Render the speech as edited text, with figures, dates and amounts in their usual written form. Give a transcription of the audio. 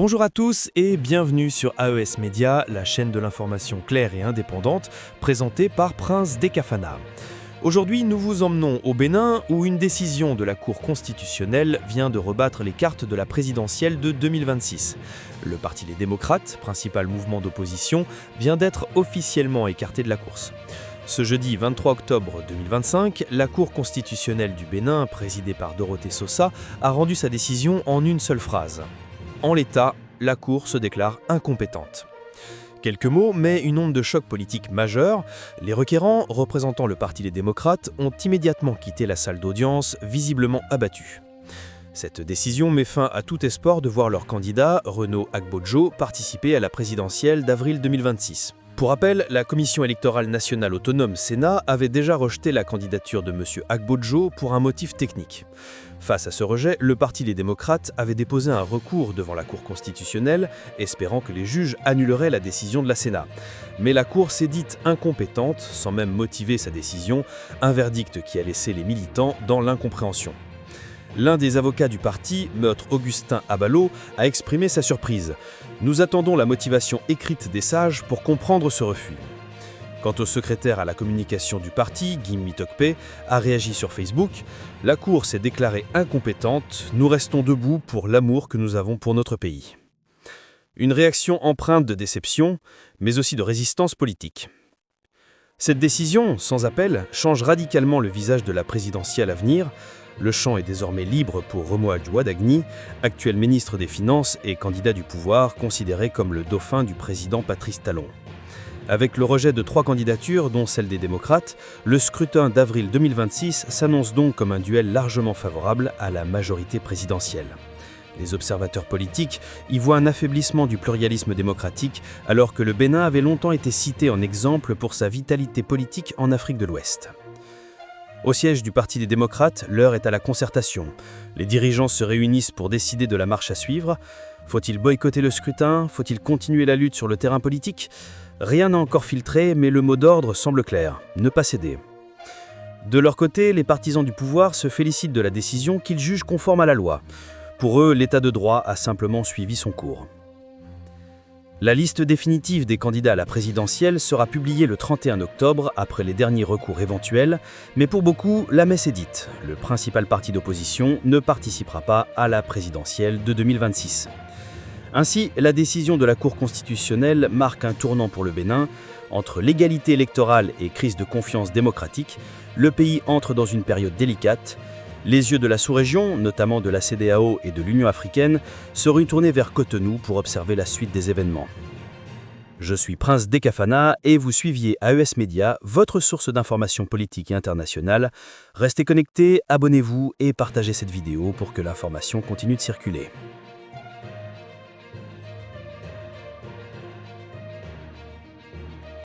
Bonjour à tous et bienvenue sur AES Média, la chaîne de l'information claire et indépendante, présentée par Prince Dekafana. Aujourd'hui, nous vous emmenons au Bénin où une décision de la Cour constitutionnelle vient de rebattre les cartes de la présidentielle de 2026. Le Parti Les Démocrates, principal mouvement d'opposition, vient d'être officiellement écarté de la course. Ce jeudi 23 octobre 2025, la Cour constitutionnelle du Bénin, présidée par Dorothée Sosa, a rendu sa décision en une seule phrase. En l'état, la Cour se déclare incompétente. Quelques mots, mais une onde de choc politique majeure. Les requérants, représentant le Parti Les Démocrates, ont immédiatement quitté la salle d'audience, visiblement abattus. Cette décision met fin à tout espoir de voir leur candidat, Renaud Agbodjo, participer à la présidentielle d'avril 2026. Pour rappel, la Commission électorale nationale autonome Sénat avait déjà rejeté la candidature de M. Agbodjo pour un motif technique. Face à ce rejet, le Parti Les Démocrates avait déposé un recours devant la Cour constitutionnelle, espérant que les juges annuleraient la décision de la Sénat. Mais la Cour s'est dite incompétente, sans même motiver sa décision, un verdict qui a laissé les militants dans l'incompréhension. L'un des avocats du parti, Maître Augustin Abalo, a exprimé sa surprise. « Nous attendons la motivation écrite des sages pour comprendre ce refus ». Quant au secrétaire à la communication du parti, Guy Mitokpe, a réagi sur Facebook. « La Cour s'est déclarée incompétente, nous restons debout pour l'amour que nous avons pour notre pays ». Une réaction empreinte de déception, mais aussi de résistance politique. Cette décision, sans appel, change radicalement le visage de la présidentielle à venir. Le champ est désormais libre pour Romuald Wadagni, actuel ministre des Finances et candidat du pouvoir, considéré comme le dauphin du président Patrice Talon. Avec le rejet de 3 candidatures, dont celle des démocrates, le scrutin d'avril 2026 s'annonce donc comme un duel largement favorable à la majorité présidentielle. Les observateurs politiques y voient un affaiblissement du pluralisme démocratique, alors que le Bénin avait longtemps été cité en exemple pour sa vitalité politique en Afrique de l'Ouest. Au siège du Parti des démocrates, l'heure est à la concertation. Les dirigeants se réunissent pour décider de la marche à suivre. Faut-il boycotter le scrutin? Faut-il continuer la lutte sur le terrain politique? Rien n'a encore filtré, mais le mot d'ordre semble clair, ne pas céder. De leur côté, les partisans du pouvoir se félicitent de la décision qu'ils jugent conforme à la loi. Pour eux, l'état de droit a simplement suivi son cours. La liste définitive des candidats à la présidentielle sera publiée le 31 octobre après les derniers recours éventuels, mais pour beaucoup, la messe est dite. Le principal parti d'opposition ne participera pas à la présidentielle de 2026. Ainsi, la décision de la Cour constitutionnelle marque un tournant pour le Bénin. Entre l'égalité électorale et crise de confiance démocratique, le pays entre dans une période délicate. Les yeux de la sous-région, notamment de la CEDEAO et de l'Union africaine, seront tournés vers Cotonou pour observer la suite des événements. Je suis Prince Dekafana et vous suiviez AES Média, votre source d'information politique et internationale. Restez connectés, abonnez-vous et partagez cette vidéo pour que l'information continue de circuler.